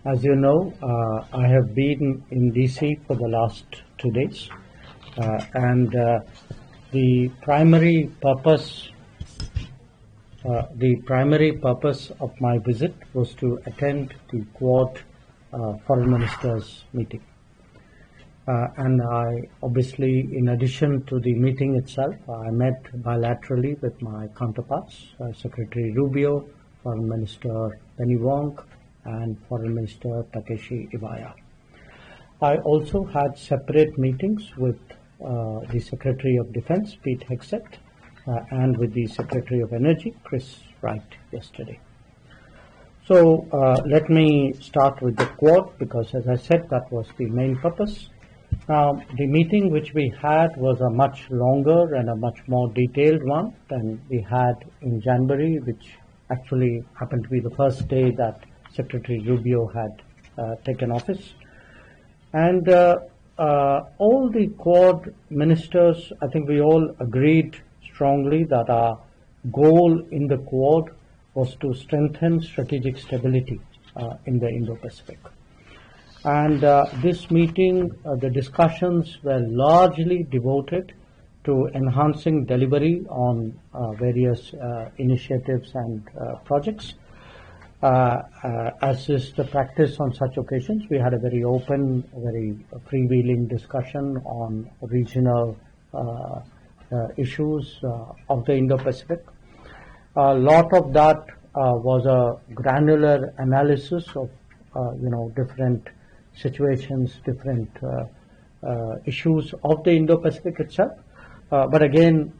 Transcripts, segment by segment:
As you know, I have been in DC for the last 2 days, and the primary purpose of my visit was to attend the Quad Foreign Ministers meeting. And I obviously, in addition to the meeting itself, I met bilaterally with my counterparts, Secretary Rubio, Foreign Minister Penny Wong, and Foreign Minister Takeshi Iwaya. I also had separate meetings with the Secretary of Defense, Pete Hegseth, and with the Secretary of Energy, Chris Wright, yesterday. So let me start with the Quad, because as I said, that was the main purpose. Now, the meeting which we had was a much longer and a much more detailed one than we had in January, which actually happened to be the first day that Secretary Rubio had taken office. And all the Quad ministers, I think we all agreed strongly that our goal in the Quad was to strengthen strategic stability in the Indo-Pacific. And this meeting, the discussions were largely devoted to enhancing delivery on various initiatives and projects. As is the practice on such occasions, we had a very open, very freewheeling discussion on regional issues of the Indo-Pacific. A lot of that was a granular analysis of different situations, different issues of the Indo-Pacific itself. But again,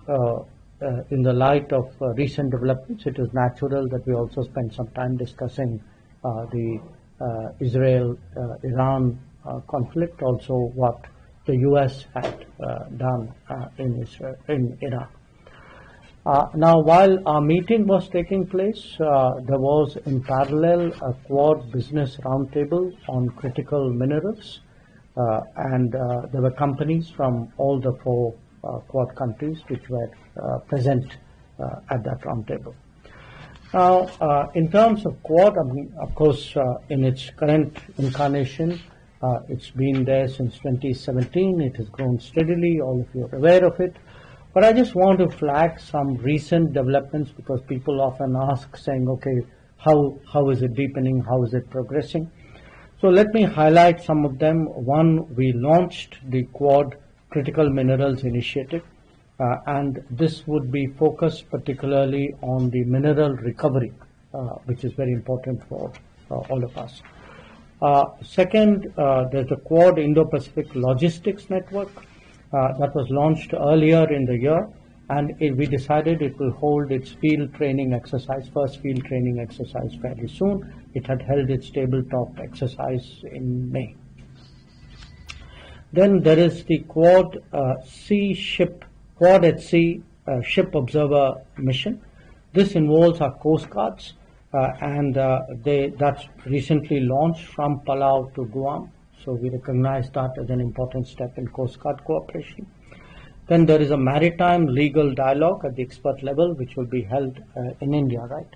in the light of recent developments, it is natural that we also spend some time discussing the Israel-Iran conflict, also what the U.S. had done in Iran. Now, while our meeting was taking place, there was in parallel a Quad business roundtable on critical minerals, and there were companies from all the four Quad countries which were present at that roundtable. Now, in terms of Quad, of course, in its current incarnation, it's been there since 2017. It has grown steadily. All of you are aware of it. But I just want to flag some recent developments, because people often ask, saying, okay, how is it deepening? How is it progressing? So let me highlight some of them. One, we launched the Quad Critical Minerals Initiative, and this would be focused particularly on the mineral recovery, which is very important for all of us. Second, there's the Quad Indo-Pacific Logistics Network that was launched earlier in the year, and we decided it will hold its field training exercise, first field training exercise, fairly soon. It had held its tabletop exercise in May. Then there is the Quad at Sea Ship Observer Mission. This involves our Coast Guards, and that's recently launched from Palau to Guam. So we recognize that as an important step in Coast Guard cooperation. Then there is a maritime legal dialogue at the expert level, which will be held in India, right?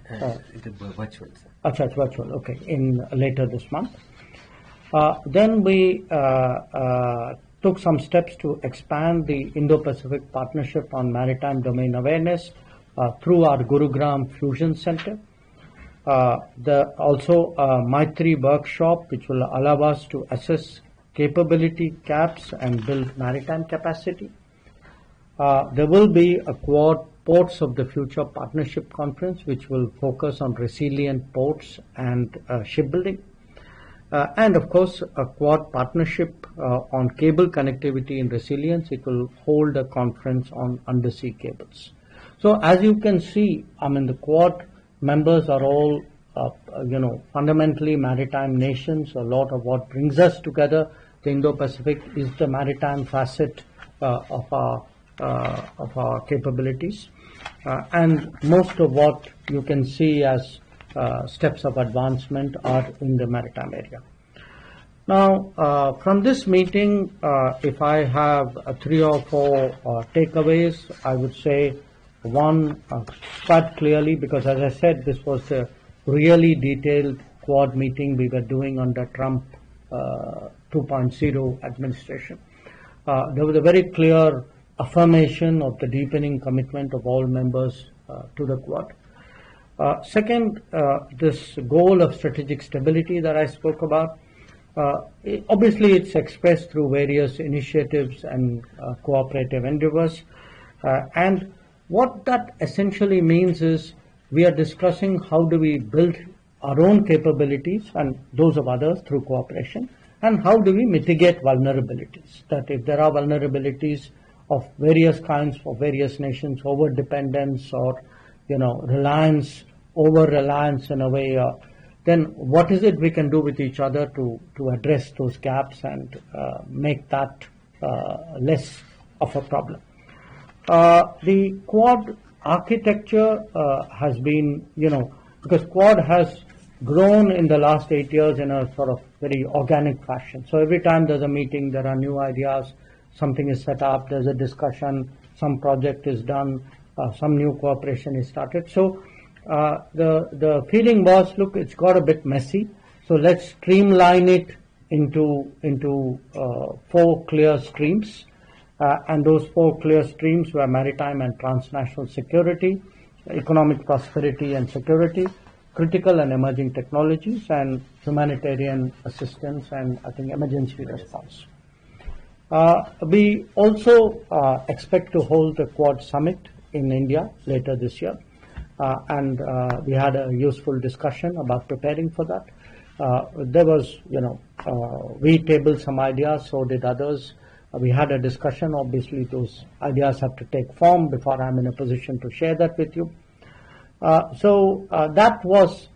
It is virtual, sir. It's virtual, okay, later this month. Then we took some steps to expand the Indo-Pacific Partnership on Maritime Domain Awareness through our Gurugram Fusion Center. Also a Maitri workshop, which will allow us to assess capability gaps and build maritime capacity. There will be a Quad Ports of the Future Partnership Conference, which will focus on resilient ports and shipbuilding. And of course, a Quad partnership on cable connectivity and resilience. It will hold a conference on undersea cables. So as you can see, the Quad members are all, fundamentally maritime nations. A lot of what brings us together, the Indo-Pacific, is the maritime facet of our capabilities, and most of what you can see as steps of advancement are in the maritime area. Now, from this meeting, if I have 3 or 4 takeaways, I would say one, quite clearly, because as I said, this was a really detailed Quad meeting we were doing under Trump 2.0 administration. There was a very clear affirmation of the deepening commitment of all members to the Quad. Second, this goal of strategic stability that I spoke about, obviously it's expressed through various initiatives and cooperative endeavors. And what that essentially means is we are discussing how do we build our own capabilities and those of others through cooperation, and how do we mitigate vulnerabilities. That if there are vulnerabilities of various kinds for various nations, over dependence or reliance, over reliance in a way, then what is it we can do with each other to address those gaps and make that less of a problem. The Quad architecture has been, because Quad has grown in the last 8 years in a sort of very organic fashion. So every time there's a meeting, there are new ideas, something is set up, there's a discussion, some project is done, some new cooperation is started. So the feeling was, look, it's got a bit messy, so let's streamline it into 4 clear streams. And those 4 clear streams were maritime and transnational security, economic prosperity and security, critical and emerging technologies, and humanitarian assistance and I think emergency response. We also expect to hold the Quad Summit in India later this year, and we had a useful discussion about preparing for that. There was, we tabled some ideas, so did others. We had a discussion. Obviously, those ideas have to take form before I'm in a position to share that with you. So that was,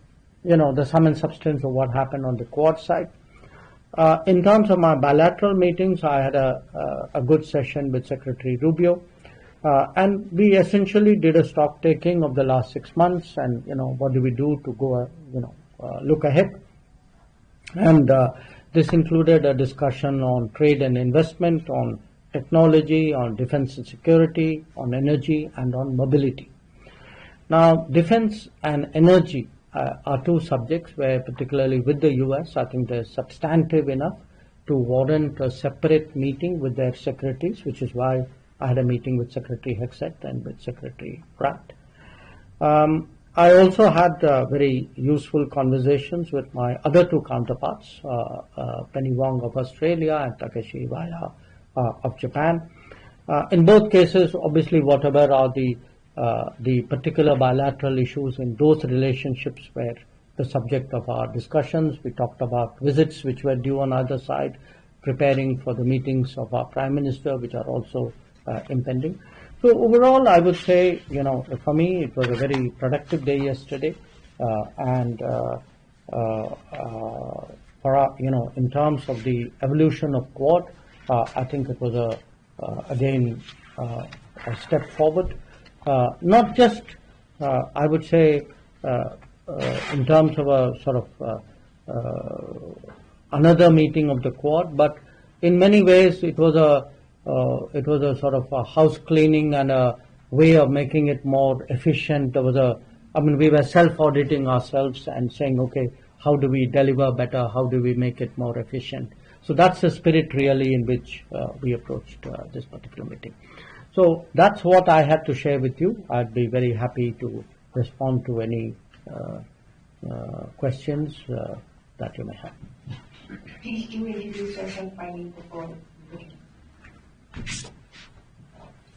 the sum and substance of what happened on the Quad side. In terms of my bilateral meetings, I had a good session with Secretary Rubio, and we essentially did a stock taking of the last 6 months, and what do we do to go, look ahead. And this included a discussion on trade and investment, on technology, on defense and security, on energy, and on mobility. Now, defense and energy are 2 subjects where, particularly with the US, I think they're substantive enough to warrant a separate meeting with their secretaries, which is why I had a meeting with Secretary Hexet and with Secretary Pratt. I also had very useful conversations with my other 2 counterparts, Penny Wong of Australia and Takeshi Iwaya of Japan. In both cases, obviously, whatever are the particular bilateral issues in those relationships were the subject of our discussions. We talked about visits which were due on either side, preparing for the meetings of our Prime Minister, which are also impending. So overall, I would say, for me, it was a very productive day yesterday, and for our, in terms of the evolution of Quad, I think it was again a step forward. Not just, I would say, in terms of a sort of another meeting of the Quad, but in many ways it was a sort of a house cleaning and a way of making it more efficient. There was we were self-auditing ourselves and saying, okay, how do we deliver better? How do we make it more efficient? So that's the spirit really in which we approached this particular meeting. So that's what I had to share with you. I'd be very happy to respond to any questions that you may have. Please do introduce yourself finally before beginning.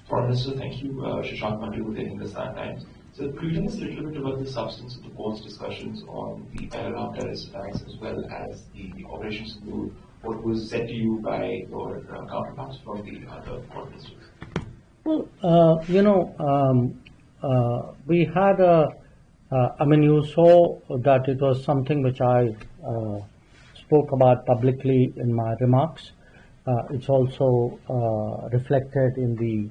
Foreign Minister, thank you. Jaishankar with the Hindustan Times. So could you tell us a little bit about the substance of the Quad's discussions on the Pahalgam terrorist attacks as well as the operations into what was said to you by your counterparts from the other Quad ministers? Well, we had you saw that it was something which I spoke about publicly in my remarks. It's also reflected in the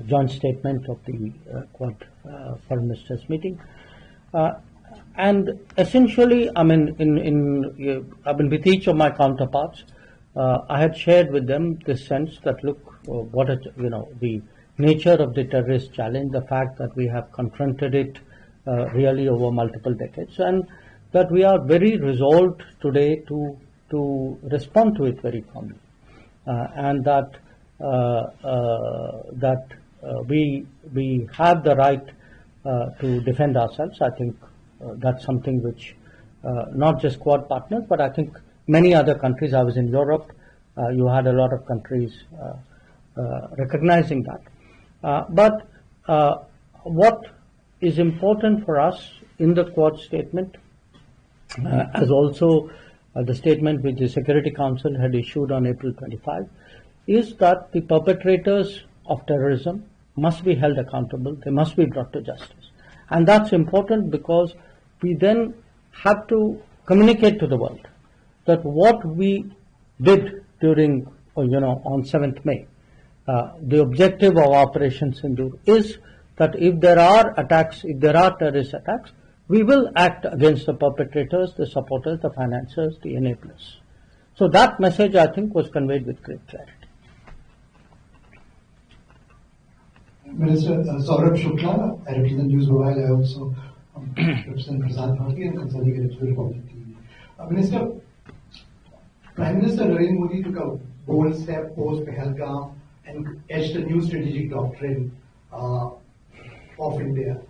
joint statement of the Quad Foreign Ministers meeting. And essentially, with each of my counterparts, I had shared with them this sense that look, the nature of the terrorist challenge, the fact that we have confronted it really over multiple decades, and that we are very resolved today to respond to it very firmly, and that we have the right to defend ourselves. I think that's something which not just Quad partners, but I think many other countries. I was in Europe. You had a lot of countries recognizing that. But what is important for us in the Quad statement, as also the statement which the Security Council had issued on April 25, is that the perpetrators of terrorism must be held accountable. They must be brought to justice. And that's important because we then have to communicate to the world that what we did during, on 7th May, the objective of Operation Sindoor is that if there are attacks, if there are terrorist attacks, we will act against the perpetrators, the supporters, the financiers, the enablers. So that message, I think, was conveyed with great clarity. Minister Saurabh Shukla, I represent News Mobile. I also represent Prasad Bharati and Consolidated Republic TV. Minister, Prime Minister Narendra Modi took a bold step post Pahalgam and etched a new strategic doctrine of India.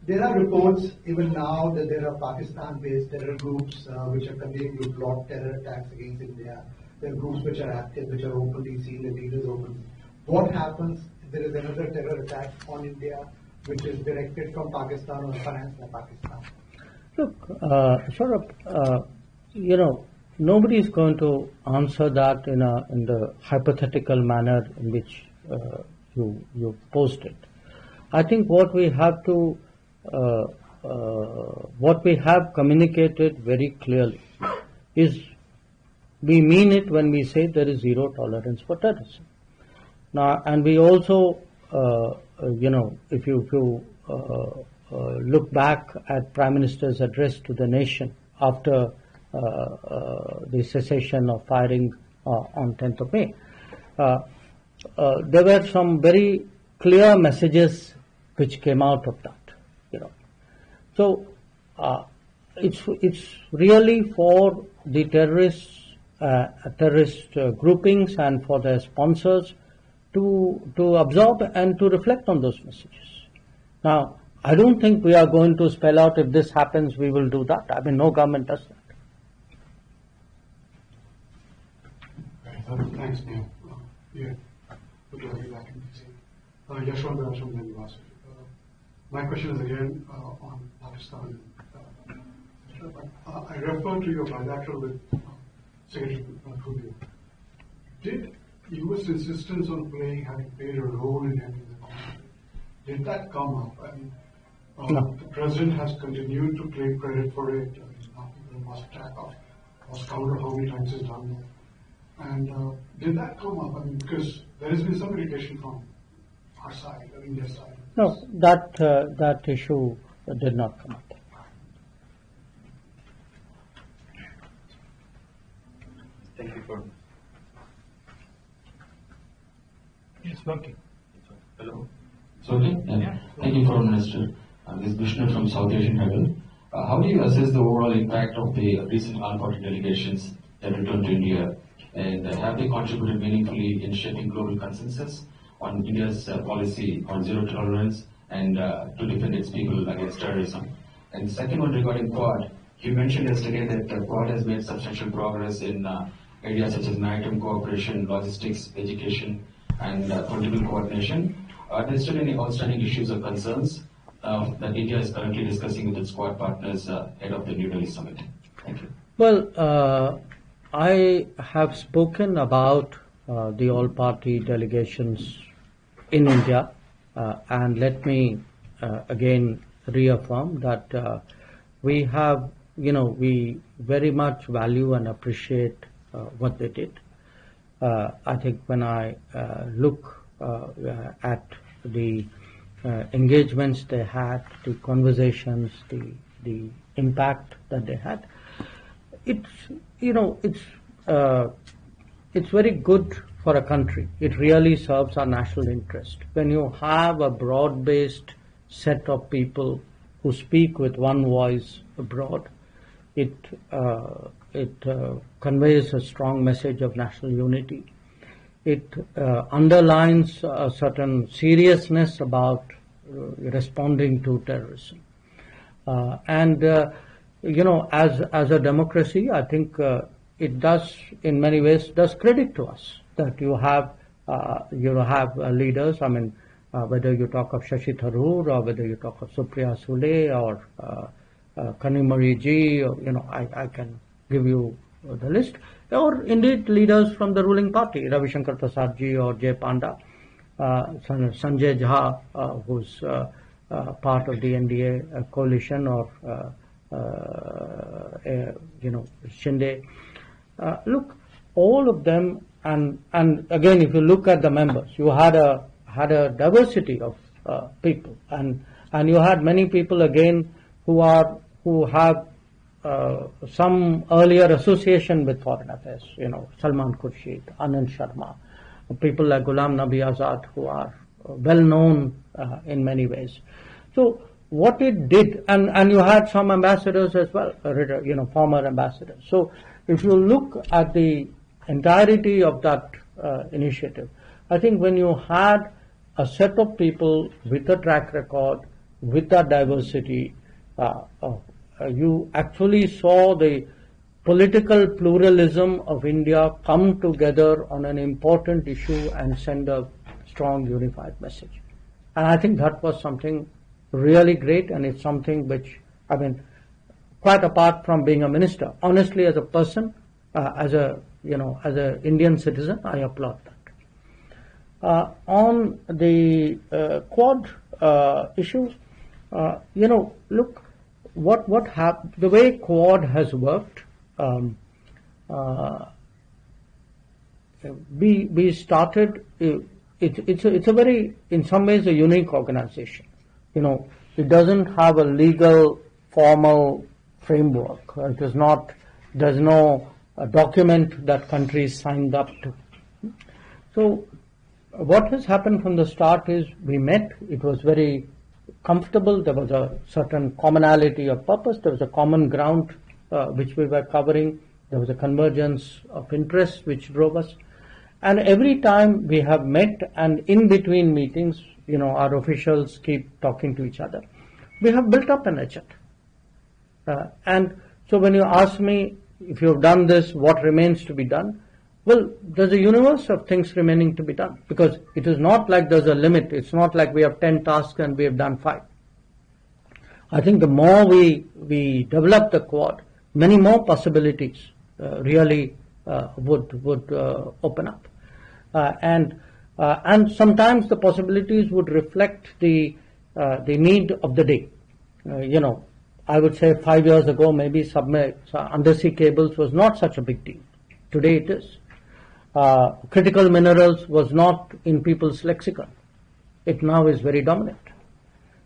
There are reports even now that there are Pakistan-based terror groups which are coming to plot terror attacks against India. There are groups which are active, which are openly seen, the leaders openly. What happens if there is another terror attack on India which is directed from Pakistan or financed by Pakistan? Look, Saurabh, nobody is going to answer that in the hypothetical manner in which you posed it. I think what we have communicated very clearly is we mean it when we say there is zero tolerance for terrorism. Now, and we also, if you look back at Prime Minister's address to the nation after the cessation of firing on 10th of May, there were some very clear messages which came out of that. So it's really for the terrorist groupings and for their sponsors to absorb and to reflect on those messages. Now, I don't think we are going to spell out if this happens, we will do that. I mean, no government does that. Thanks, Neil. Good to have you back in DC. Jaishankar from the University. My question is again on Pakistan. I refer to your bilateral with Secretary Rubio. Did U.S. insistence on having played a role in ending the conflict, did that come up? I mean, No. The president has continued to claim credit for it. Now people must counter how many times he's done that. And did that come up? I mean, because there has been some indication from our side, India's side. No, that issue did not come up. Thank you for. It's working. Hello. It's okay? Yeah. Thank you, Foreign Minister. This is Vishnu from South Asian Herald. How do you assess the overall impact of the recent all-party delegations that returned to India, and have they contributed meaningfully in shaping global consensus on India's policy on zero tolerance and to defend its people against terrorism? And second one regarding Quad, you mentioned yesterday that Quad has made substantial progress in areas such as maritime cooperation, logistics, education, and political coordination. Are there still any outstanding issues or concerns that India is currently discussing with its Quad partners ahead of the New Delhi summit? Thank you. Well, I have spoken about the all-party delegations in India, and let me again reaffirm that we have, we very much value and appreciate what they did. I think when I look at the engagements they had, the conversations, the impact that they had, it's very good for a country. It really serves our national interest when you have a broad-based set of people who speak with one voice abroad. It conveys a strong message of national unity. It underlines a certain seriousness about responding to terrorism. As a democracy, I think it does, in many ways, does credit to us that you have leaders. I mean, whether you talk of Shashi Tharoor or whether you talk of Supriya Sule or Kanimari Ji, or, I can give you the list, or indeed leaders from the ruling party, Ravishankar Prasad Ji or Jay Panda, Sanjay Jha, who's part of the NDA coalition, or Shinde. Look, all of them, and again, if you look at the members, you had a diversity of people, and you had many people again who have some earlier association with foreign affairs. Salman Khurshid, Anand Sharma, people like Ghulam Nabi Azad, who are well known in many ways. So what it did, and you had some ambassadors as well, former ambassadors. So if you look at the entirety of that initiative, I think when you had a set of people with a track record, with that diversity, you actually saw the political pluralism of India come together on an important issue and send a strong unified message. And I think that was something really great, and it's something which, I mean, quite apart from being a minister, honestly, as a person, as a Indian citizen, I applaud that. On the Quad issue, look, what happened, the way Quad has worked, we started, it's a very, in some ways, a unique organization. It doesn't have a legal, formal framework. It is not, there's no document that countries signed up to. So what has happened from the start is we met, it was very comfortable, there was a certain commonality of purpose, there was a common ground which we were covering, there was a convergence of interests which drove us. And every time we have met, and in between meetings, our officials keep talking to each other, we have built up an agenda. And so when you ask me, if you've done this, what remains to be done? Well, there's a universe of things remaining to be done, because it is not like there's a limit. It's not like we have 10 tasks and we have done 5. I think the more we develop the Quad, many more possibilities really would open up. And sometimes the possibilities would reflect the need of the day. I would say 5 years ago, maybe undersea cables was not such a big deal. Today it is. Critical minerals was not in people's lexicon. It now is very dominant.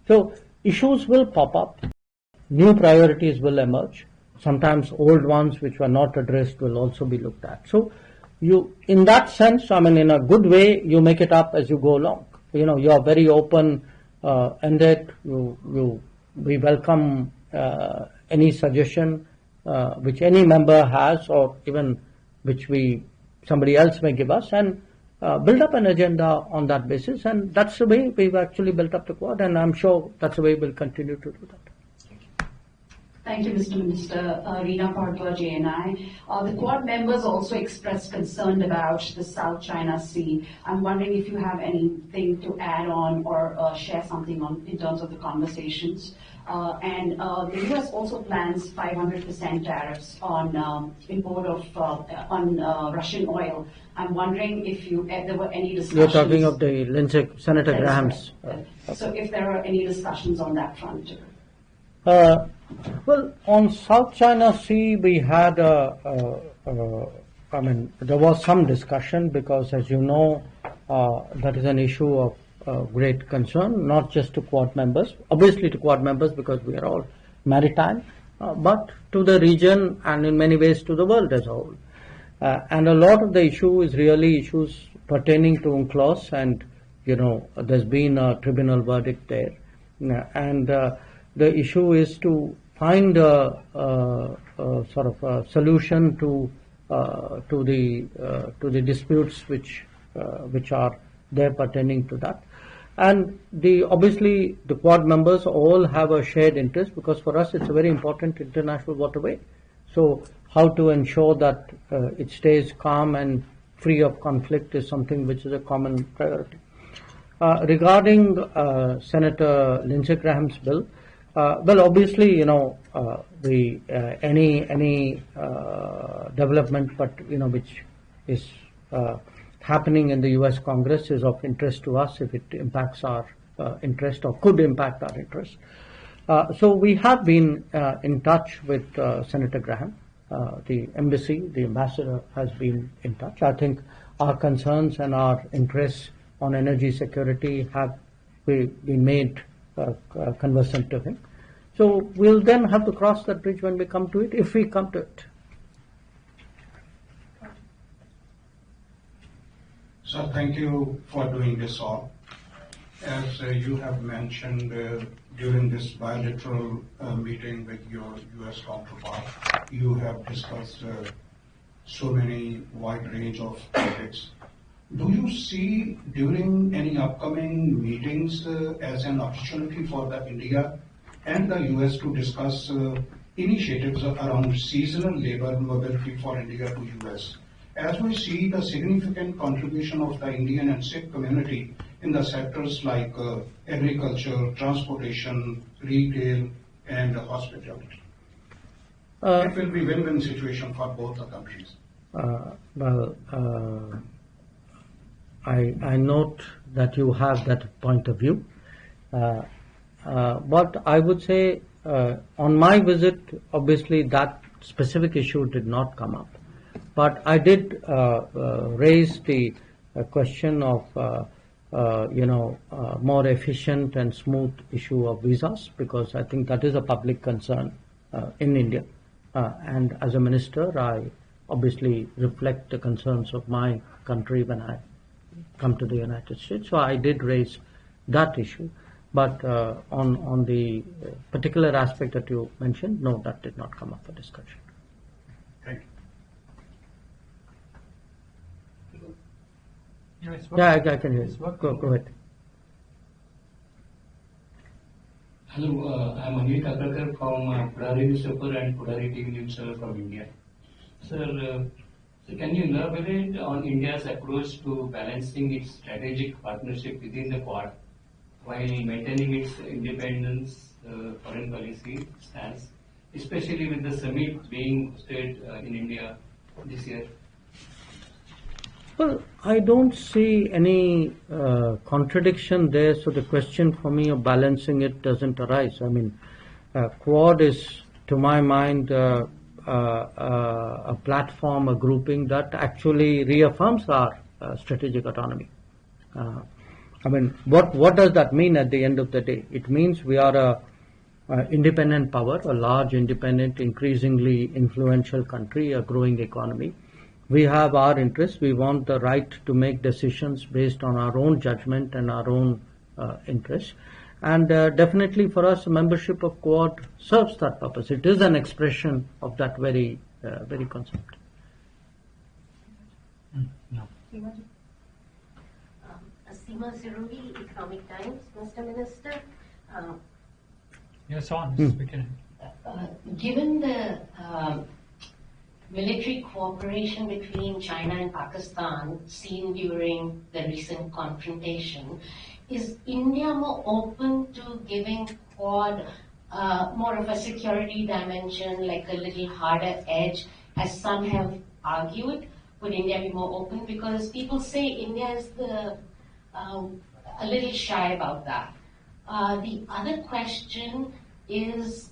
So issues will pop up. New priorities will emerge. Sometimes old ones which were not addressed will also be looked at. So in that sense, I mean, in a good way, you make it up as you go along. You are very open-ended. We welcome any suggestion which any member has, or even which somebody else may give us, and build up an agenda on that basis. And that's the way we've actually built up the Quad, and I'm sure that's the way we'll continue to do that. Thank you, Mr. Minister. Reena Bhardwaj, JNI. The Quad members also expressed concern about the South China Sea. I'm wondering if you have anything to add on or share something on in terms of the conversations. And the U.S. also plans 500% tariffs on import of Russian oil. I'm wondering if there were any discussions. You're talking of the Senator Graham's. Right. So if there are any discussions on that front too. Well, on South China Sea, we had there was some discussion, because, as you know, that is an issue of great concern, not just to Quad members, obviously to Quad members because we are all maritime, but to the region and in many ways to the world as a whole. And a lot of the issue is really issues pertaining to UNCLOS, and there's been a tribunal verdict there, and the issue is to find a sort of a solution to the disputes which are there pertaining to that. And obviously the Quad members all have a shared interest, because for us it's a very important international waterway. So how to ensure that it stays calm and free of conflict is something which is a common priority. Regarding Senator Lindsey Graham's bill, well, obviously, you know, any development, but which is happening in the U.S. Congress is of interest to us if it impacts our interest or could impact our interest. So we have been in touch with Senator Graham. The embassy, the ambassador has been in touch. I think our concerns and our interests on energy security have been made conversant to him. So we'll then have to cross that bridge when we come to it, if we come to it. Sir, thank you for doing this all. As you have mentioned during this bilateral meeting with your U.S. counterpart, you have discussed so many wide range of topics. Do you see during any upcoming meetings as an opportunity for the India and the U.S. to discuss initiatives around seasonal labor mobility for India to U.S.? As we see the significant contribution of the Indian and Sikh community in the sectors like agriculture, transportation, retail, and hospitality. It will be win-win situation for both the countries. I note that you have that point of view. But I would say on my visit, obviously that specific issue did not come up. But I did raise the question of more efficient and smooth issue of visas, because I think that is a public concern in India. And as a minister, I obviously reflect the concerns of my country when I come to the United States. So I did raise that issue. But on the particular aspect that you mentioned, no, that did not come up for discussion. Thank you. Yeah, I can hear you. Go ahead. Hello, I'm Anil Kakarkar from Pudari newspaper and Pudari TV newspaper from India. Sir, can you elaborate on India's approach to balancing its strategic partnership within the Quad while maintaining its independence foreign policy stance, especially with the summit being hosted in India this year? Well, I don't see any contradiction there, so the question for me of balancing it doesn't arise. I mean, Quad is, to my mind, a platform, a grouping that actually reaffirms our strategic autonomy. I mean, what does that mean at the end of the day? It means we are a independent power, a large, independent, increasingly influential country, a growing economy. We have our interests. We want the right to make decisions based on our own judgment and our own interests. And definitely for us, membership of Quad serves that purpose. It is an expression of that very concept. No. Seema Siruri, Economic Times. Mr. Minister, Yes, on. Speaking. Given the military cooperation between China and Pakistan seen during the recent confrontation, is India more open to giving Quad more of a security dimension, like a little harder edge, as some have argued? Would India be more open? Because people say India is a little shy about that. The other question is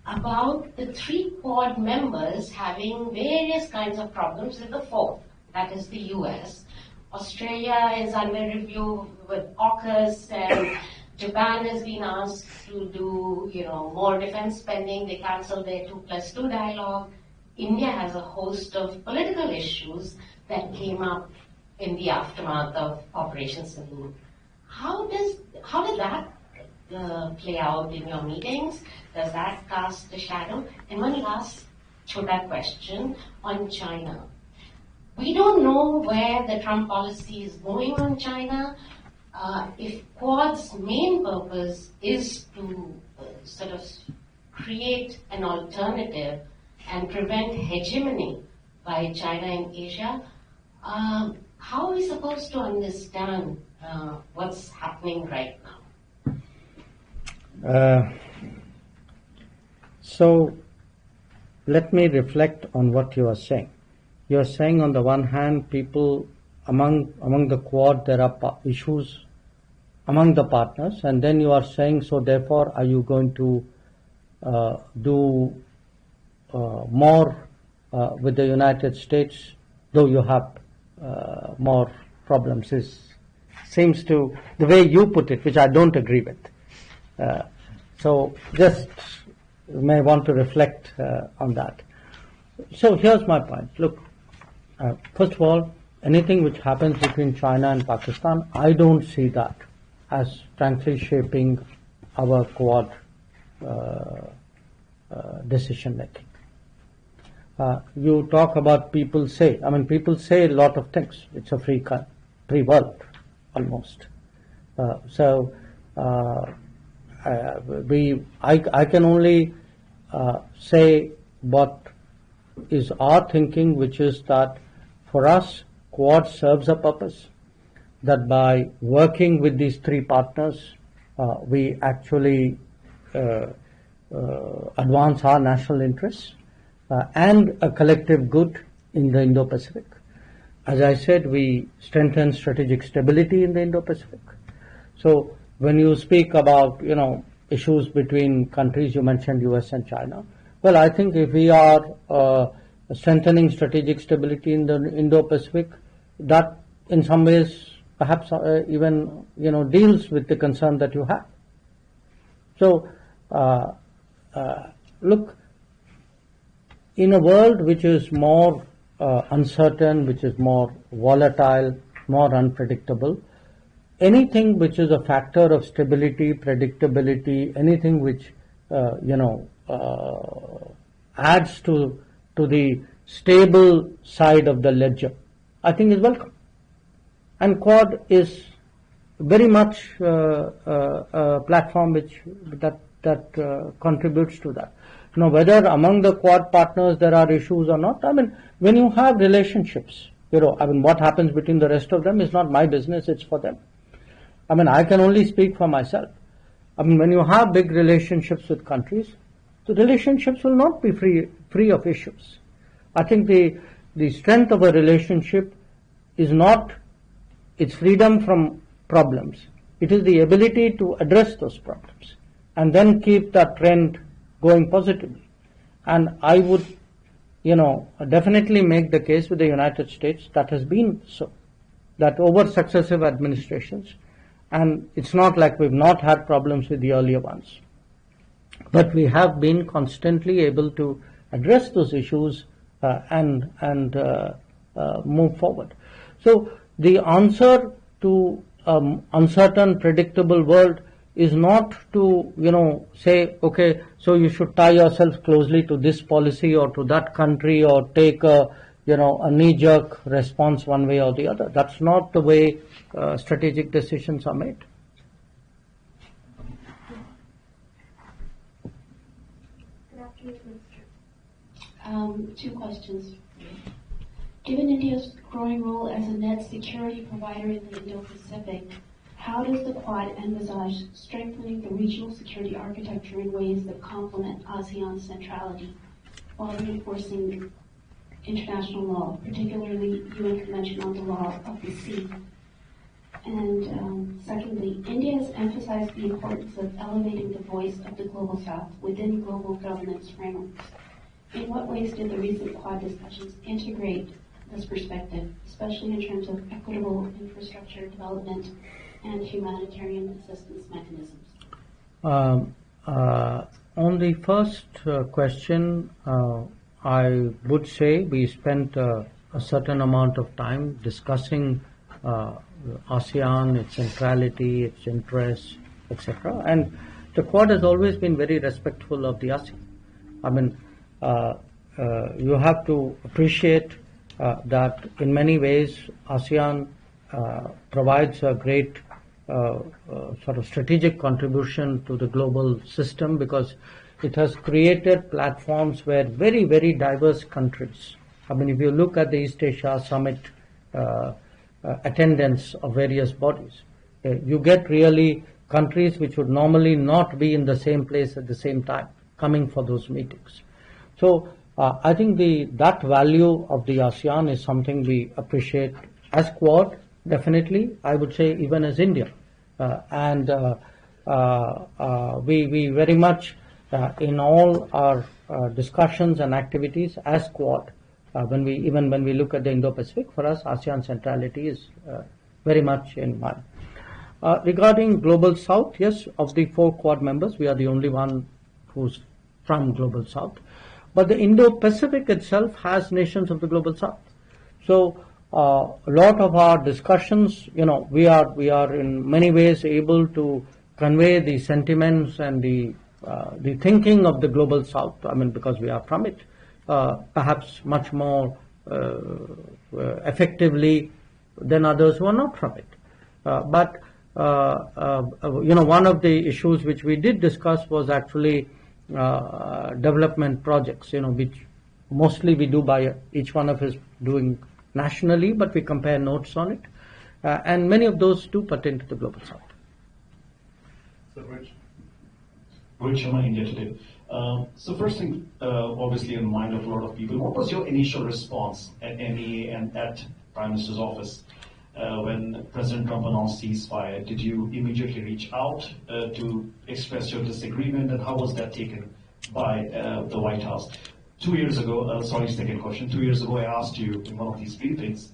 about the 3 Quad members having various kinds of problems with the 4th, that is the US. Australia is under review with AUKUS, and Japan has been asked to do, more defense spending. They cancelled their 2+2 dialogue. India has a host of political issues that came up in the aftermath of Operation Sindoor. How did that play out in your meetings? Does that cast a shadow? And one last chota question on China. We don't know where the Trump policy is going on China. If Quad's main purpose is to sort of create an alternative and prevent hegemony by China in Asia, how are we supposed to understand what's happening right now? So let me reflect on what you are saying. You are saying on the one hand, people among the Quad, there are issues among the partners, and then you are saying, so therefore, are you going to do more with the United States, though you have more problems? Seems to, the way you put it, which I don't agree with. So just may want to reflect on that. So here's my point. Look, first of all, anything which happens between China and Pakistan, I don't see that as frankly shaping our Quad decision making. You talk about people say a lot of things. It's a free world, almost. I can only say what is our thinking, which is that for us, Quad serves a purpose, that by working with these three partners, we actually advance our national interests and a collective good in the Indo-Pacific. As I said, we strengthen strategic stability in the Indo-Pacific. So when you speak about, issues between countries, you mentioned US and China. Well, I think if we are strengthening strategic stability in the Indo-Pacific, that in some ways perhaps even deals with the concern that you have. So look, in a world which is more uncertain, which is more volatile, more unpredictable, anything which is a factor of stability, predictability, anything which adds to the stable side of the ledger, I think is welcome. And Quad is very much a platform that contributes to that. Whether among the Quad partners there are issues or not, when you have relationships, what happens between the rest of them is not my business, it's for them. I can only speak for myself. When you have big relationships with countries, the relationships will not be free of issues. I think the strength of a relationship is not its freedom from problems. It is the ability to address those problems and then keep that trend going positively. And I would, definitely make the case with the United States that has been so, that over successive administrations, and it's not like we've not had problems with the earlier ones, but we have been constantly able to address those issues and move forward. So the answer to uncertain, predictable world is not to say, okay, so you should tie yourself closely to this policy or to that country or take a knee-jerk response one way or the other. That's not the way strategic decisions are made. Good afternoon, Minister. Two questions. Given India's growing role as a net security provider in the Indo-Pacific, how does the Quad envisage strengthening the regional security architecture in ways that complement ASEAN's centrality while reinforcing international law, particularly UN Convention on the Law of the Sea? And secondly, India has emphasized the importance of elevating the voice of the Global South within global governance frameworks. In what ways did the recent Quad discussions integrate this perspective, especially in terms of equitable infrastructure development and humanitarian assistance mechanisms? On the first question, I would say we spent a certain amount of time discussing ASEAN, its centrality, its interests, etc. And the Quad has always been very respectful of the ASEAN. I mean, you have to appreciate that in many ways ASEAN provides a great sort of strategic contribution to the global system, because it has created platforms where very, very diverse countries. I mean, if you look at the East Asia Summit attendance of various bodies, you get really countries which would normally not be in the same place at the same time coming for those meetings. So I think that value of the ASEAN is something we appreciate as Quad, definitely, I would say even as India. And we very much, in all our discussions and activities as Quad, when we look at the Indo-Pacific, for us, ASEAN centrality is very much in mind. Regarding Global South, yes, of the 4 Quad members, we are the only one who's from Global South. But the Indo-Pacific itself has nations of the Global South. So a lot of our discussions, we are in many ways able to convey the sentiments and the thinking of the Global South. I mean, because we are from it, perhaps much more effectively than others who are not from it. But one of the issues which we did discuss was actually development projects, which mostly we do by each one of us doing nationally, but we compare notes on it. And many of those do pertain to the Global South. So, Rohit Sharma, India Today. So first thing, obviously in the mind of a lot of people, what was your initial response at NEA and at Prime Minister's office when President Trump announced ceasefire? Did you immediately reach out to express your disagreement, and how was that taken by the White House? 2 years ago, second question. 2 years ago, I asked you in one of these briefings,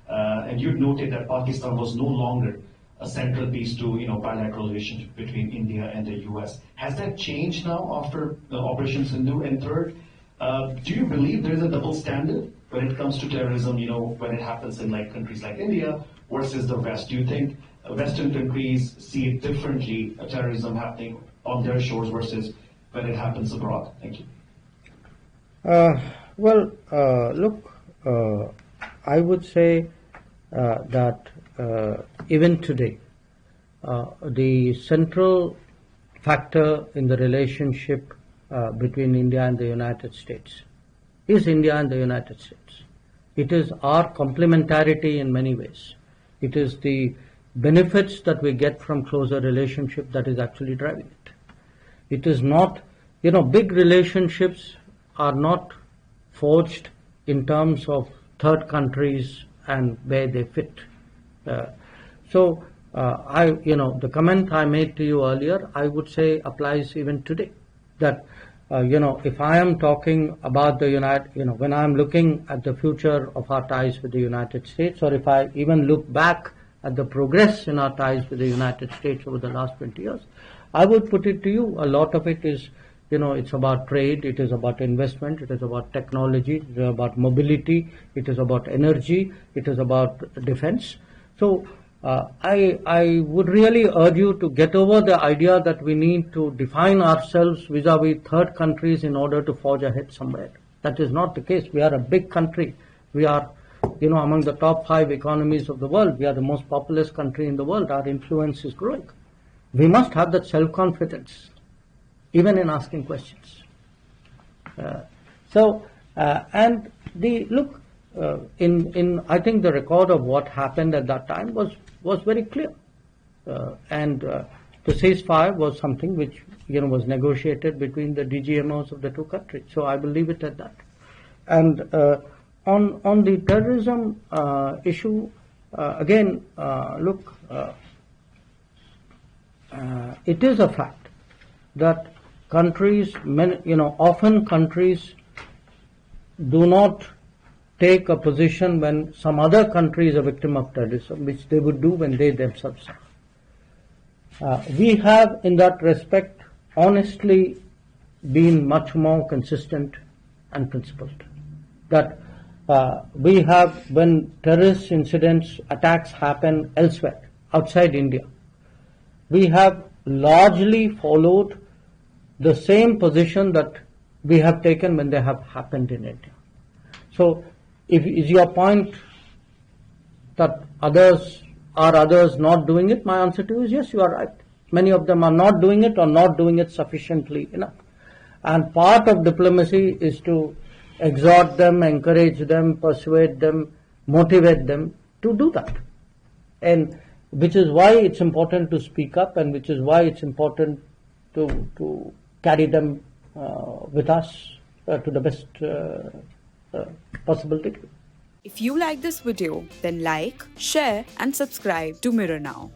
and you noted that Pakistan was no longer a central piece to bilateral relationship between India and the U.S. Has that changed now after the Operation Sindhu? And third, do you believe there is a double standard when it comes to terrorism? When it happens in countries like India versus the West, do you think Western countries see it differently, terrorism happening on their shores versus when it happens abroad? Thank you. I would say that even today, the central factor in the relationship between India and the United States is India and the United States. It is our complementarity in many ways. It is the benefits that we get from closer relationship that is actually driving it. It is not, big relationships are not forged in terms of third countries and where they fit. So the comment I made to you earlier, I would say applies even today. That if I am talking about when I am looking at the future of our ties with the United States, or if I even look back at the progress in our ties with the United States over the last 20 years, I would put it to you, a lot of it is, it's about trade, it is about investment, it is about technology, it is about mobility, it is about energy, it is about defense. So I would really urge you to get over the idea that we need to define ourselves vis-a-vis third countries in order to forge ahead somewhere. That is not the case. We are a big country. We are, among the top 5 economies of the world. We are the most populous country in the world. Our influence is growing. We must have that self-confidence, even in asking questions. I think the record of what happened at that time was very clear. The ceasefire was something which was negotiated between the DGMOs of the 2 countries. So I will leave it at that. And on the terrorism issue, again, it is a fact that countries, often countries do not take a position when some other country is a victim of terrorism, which they would do when they themselves are. We have, in that respect, honestly been much more consistent and principled. That we have, when terrorist incidents, attacks happen elsewhere, outside India, we have largely followed the same position that we have taken when they have happened in India. So, if is your point that others not doing it? My answer to you is yes, you are right. Many of them are not doing it or not doing it sufficiently enough. And part of diplomacy is to exhort them, encourage them, persuade them, motivate them to do that. And which is why it's important to speak up, and which is why it's important to carry them with us to the best possible degree. If you like this video, then like, share and subscribe to Mirror Now.